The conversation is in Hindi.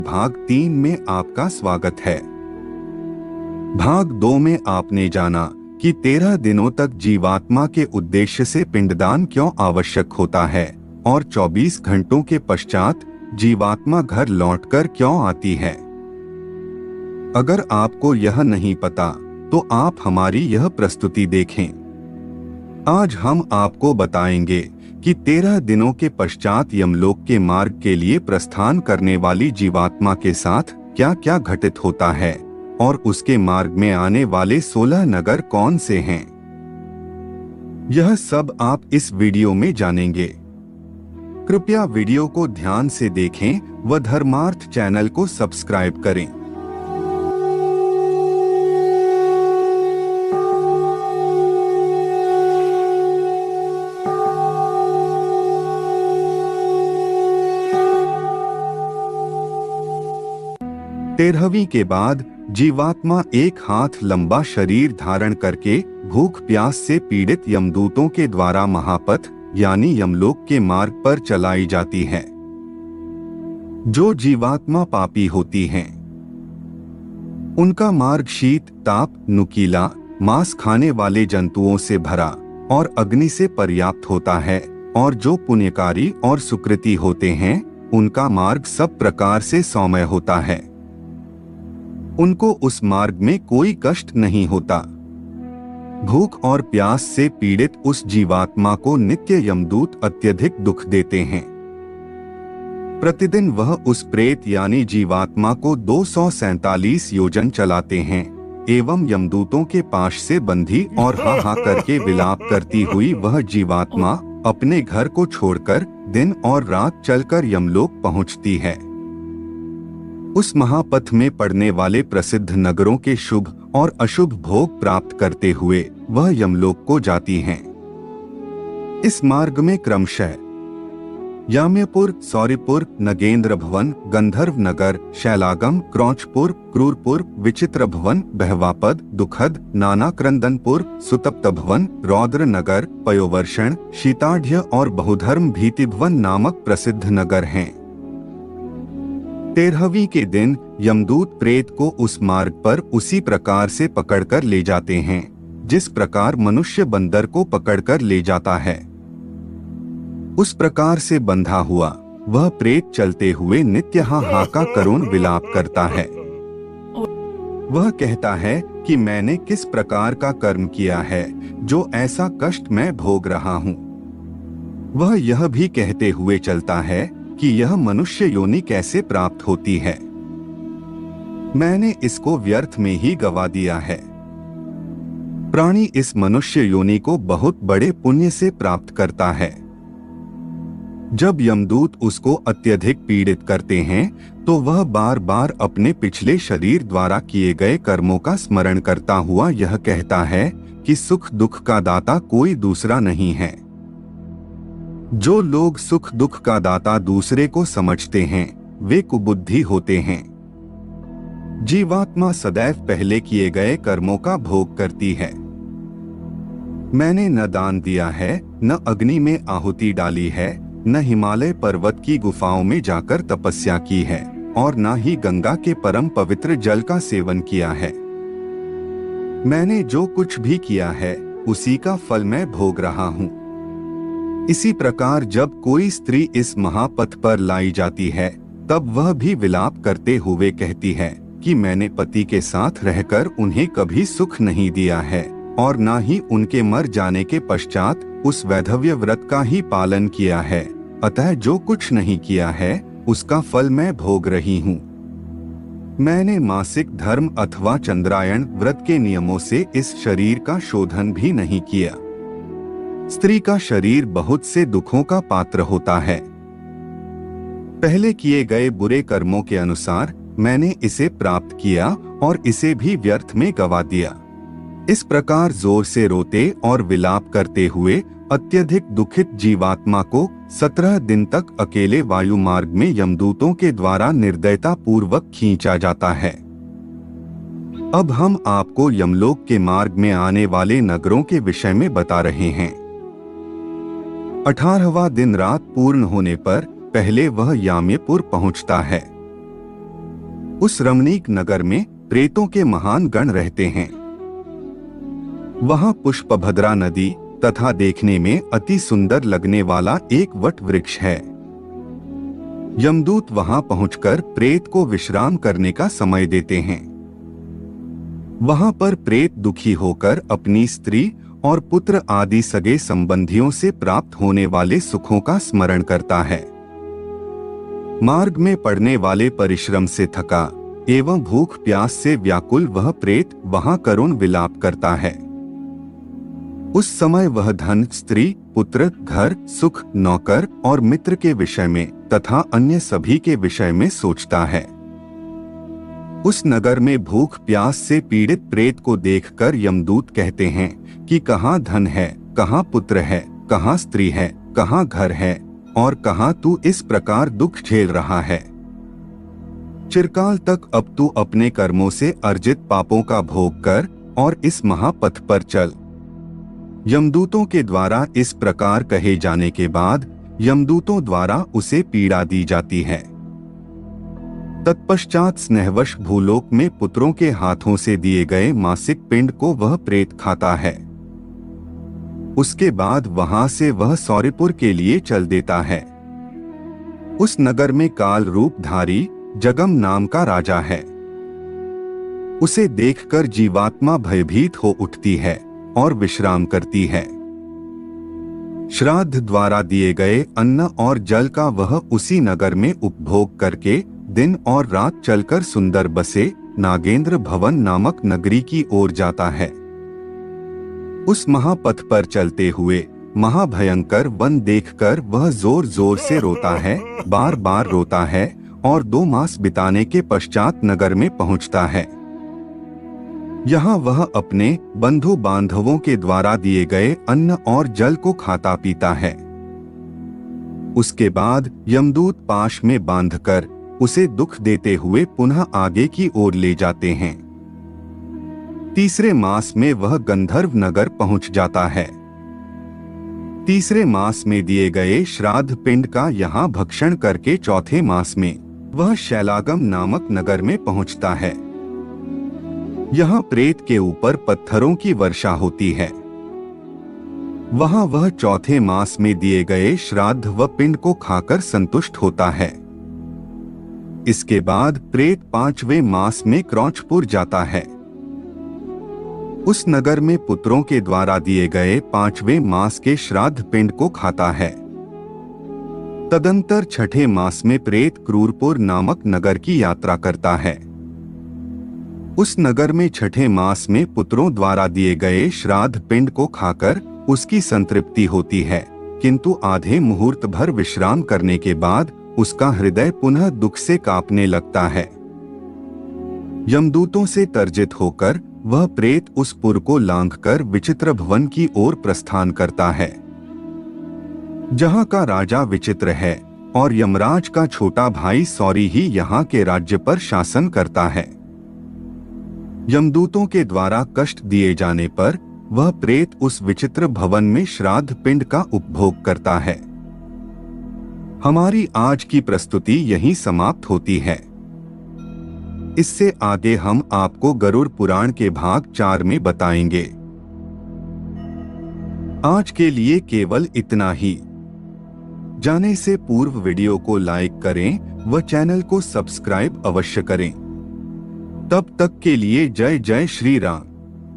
भाग 3 में आपका स्वागत है। भाग 2 में आपने जाना कि 13 दिनों तक जीवात्मा के उद्देश्य से पिंडदान क्यों आवश्यक होता है और 24 घंटों के पश्चात जीवात्मा घर लौटकर क्यों आती है। अगर आपको यह नहीं पता तो आप हमारी यह प्रस्तुति देखें। आज हम आपको बताएंगे कि 13 दिनों के पश्चात यमलोक के मार्ग के लिए प्रस्थान करने वाली जीवात्मा के साथ क्या क्या घटित होता है और उसके मार्ग में आने वाले 16 नगर कौन से हैं। यह सब आप इस वीडियो में जानेंगे। कृपया वीडियो को ध्यान से देखें व धर्मार्थ चैनल को सब्सक्राइब करें। तेरहवीं के बाद जीवात्मा एक हाथ लंबा शरीर धारण करके भूख प्यास से पीड़ित यमदूतों के द्वारा महापथ यानी यमलोक के मार्ग पर चलाई जाती है। जो जीवात्मा पापी होती हैं, उनका मार्ग शीत, ताप, नुकीला, मांस खाने वाले जंतुओं से भरा और अग्नि से पर्याप्त होता है, और जो पुण्यकारी और सुकृति होते हैं उनका मार्ग सब प्रकार से सौम्य होता है। उनको उस मार्ग में कोई कष्ट नहीं होता। भूख और प्यास से पीड़ित उस जीवात्मा को नित्य यमदूत अत्यधिक दुख देते हैं। प्रतिदिन वह उस प्रेत यानी जीवात्मा को 247 योजन चलाते हैं एवं यमदूतों के पाश से बंधी और हा हा करके विलाप करती हुई वह जीवात्मा अपने घर को छोड़कर दिन और रात चलकर यमलोक पहुंचती है। उस महापथ में पड़ने वाले प्रसिद्ध नगरों के शुभ और अशुभ भोग प्राप्त करते हुए वह यमलोक को जाती हैं। इस मार्ग में क्रमशः याम्यपुर, सौरिपुर, नगेंद्र भवन, गंधर्व नगर, शैलागम, क्रौचपुर, क्रूरपुर, विचित्र भवन, बहवापद, दुखद, नानाक्रंदनपुर, सुतप्त भवन, रौद्र नगर, पयोवर्षण, शीताढ़्य और बहुधर्म भीति भवन नामक प्रसिद्ध नगर हैं। 13वीं के दिन यमदूत प्रेत को उस मार्ग पर उसी प्रकार से पकड़कर ले जाते हैं जिस प्रकार मनुष्य बंदर को पकड़कर ले जाता है। उस प्रकार से बंधा हुआ वह प्रेत चलते हुए नित्य हा हा का करुण विलाप करता है। वह कहता है कि मैंने किस प्रकार का कर्म किया है जो ऐसा कष्ट मैं भोग रहा हूँ। वह यह भी कहते हुए चलता है कि यह मनुष्य योनि कैसे प्राप्त होती है। मैंने इसको व्यर्थ में ही गवा दिया है। प्राणी इस मनुष्य योनि को बहुत बड़े पुण्य से प्राप्त करता है। जब यमदूत उसको अत्यधिक पीड़ित करते हैं तो वह बार बार अपने पिछले शरीर द्वारा किए गए कर्मों का स्मरण करता हुआ यह कहता है कि सुख दुख का दाता कोई दूसरा नहीं है। जो लोग सुख दुख का दाता दूसरे को समझते हैं वे कुबुद्धि होते हैं। जीवात्मा सदैव पहले किए गए कर्मों का भोग करती है। मैंने न दान दिया है, न अग्नि में आहुति डाली है, न हिमालय पर्वत की गुफाओं में जाकर तपस्या की है और न ही गंगा के परम पवित्र जल का सेवन किया है। मैंने जो कुछ भी किया है उसी का फल मैं भोग रहा हूँ। इसी प्रकार जब कोई स्त्री इस महापथ पर लाई जाती है तब वह भी विलाप करते हुए कहती है कि मैंने पति के साथ रहकर उन्हें कभी सुख नहीं दिया है और न ही उनके मर जाने के पश्चात उस वैधव्य व्रत का ही पालन किया है, अतः जो कुछ नहीं किया है उसका फल मैं भोग रही हूँ। मैंने मासिक धर्म अथवा चंद्रायण व्रत के नियमों से इस शरीर का शोधन भी नहीं किया। स्त्री का शरीर बहुत से दुखों का पात्र होता है। पहले किए गए बुरे कर्मों के अनुसार मैंने इसे प्राप्त किया और इसे भी व्यर्थ में गवा दिया। इस प्रकार जोर से रोते और विलाप करते हुए अत्यधिक दुखित जीवात्मा को 17 दिन तक अकेले वायु मार्ग में यमदूतों के द्वारा निर्दयता पूर्वक खींचा जाता है। अब हम आपको यमलोक के मार्ग में आने वाले नगरों के विषय में बता रहे हैं। 18वां दिन रात पूर्ण होने पर पहले वह याम्यपुर पहुंचता है। उस रमणीक नगर में प्रेतों के महान गण रहते हैं। वहां पुष्पभद्रा नदी तथा देखने में अति सुंदर लगने वाला एक वट वृक्ष है। यमदूत वहां पहुंचकर प्रेत को विश्राम करने का समय देते हैं। वहां पर प्रेत दुखी होकर अपनी स्त्री और पुत्र आदि सगे संबंधियों से प्राप्त होने वाले सुखों का स्मरण करता है। मार्ग में पड़ने वाले परिश्रम से थका एवं भूख प्यास से व्याकुल वह प्रेत वहां करुण विलाप करता है। उस समय वह धन, स्त्री, पुत्र, घर, सुख, नौकर और मित्र के विषय में तथा अन्य सभी के विषय में सोचता है। उस नगर में भूख प्यास से पीड़ित प्रेत को देखकर यमदूत कहते हैं कि कहाँ धन है, कहाँ पुत्र है, कहाँ स्त्री है, कहाँ घर है और कहाँ तू इस प्रकार दुख झेल रहा है। चिरकाल तक अब तू अपने कर्मों से अर्जित पापों का भोग कर और इस महापथ पर चल। यमदूतों के द्वारा इस प्रकार कहे जाने के बाद यमदूतों द्वारा उसे पीड़ा दी जाती है। तत्पश्चात स्नेहवश भूलोक में पुत्रों के हाथों से दिए गए मासिक पिंड को वह प्रेत खाता है। उसके बाद वहां से वह सौरिपुर के लिए चल देता है। उस नगर में काल रूपधारी जगम नाम का राजा है। उसे देखकर जीवात्मा भयभीत हो उठती है और विश्राम करती है। श्राद्ध द्वारा दिए गए अन्न और जल का वह उसी नगर में उपभोग करके दिन और रात चलकर सुंदर बसे नागेंद्र भवन नामक नगरी की ओर जाता है। उस महापथ पर चलते हुए महाभयंकर वन देखकर वह जोर जोर से रोता है, बार बार रोता है और 2 मास बिताने के पश्चात नगर में पहुंचता है। यहाँ वह अपने बंधु बांधवों के द्वारा दिए गए अन्न और जल को खाता पीता है। उसके बाद यमदूत पाश में बांधकर उसे दुख देते हुए पुनः आगे की ओर ले जाते हैं। तीसरे मास में वह गंधर्व नगर पहुंच जाता है। तीसरे मास में दिए गए श्राद्ध पिंड का यहाँ भक्षण करके चौथे मास में वह शैलागम नामक नगर में पहुंचता है। यहाँ प्रेत के ऊपर पत्थरों की वर्षा होती है। वहाँ वह चौथे मास में दिए गए श्राद्ध व पिंड को खाकर संतुष्ट होता है। इसके बाद प्रेत 5वें मास में क्रौचपुर जाता है। उस नगर में पुत्रों के द्वारा दिए गए 5वें मास के श्राद्ध पिंड को खाता है। तदंतर छठे मास में प्रेत क्रूरपुर नामक नगर की यात्रा करता है। उस नगर में छठे मास में पुत्रों द्वारा दिए गए श्राद्ध पिंड को खाकर उसकी संतृप्ति होती है, किंतु आधे मुहूर्त भर विश्राम करने के बाद उसका हृदय पुनः दुख से कांपने लगता है। यमदूतों से तर्जित होकर वह प्रेत उस पुर को लांघकर विचित्र भवन की ओर प्रस्थान करता है, जहां का राजा विचित्र है और यमराज का छोटा भाई सौरी ही यहाँ के राज्य पर शासन करता है। यमदूतों के द्वारा कष्ट दिए जाने पर वह प्रेत उस विचित्र भवन में श्राद्ध पिंड का उपभोग करता है। हमारी आज की प्रस्तुति यहीं समाप्त होती है। इससे आगे हम आपको गरुड़ पुराण के भाग 4 में बताएंगे। आज के लिए केवल इतना ही। जाने से पूर्व वीडियो को लाइक करें व चैनल को सब्सक्राइब अवश्य करें। तब तक के लिए जय जय श्री राम।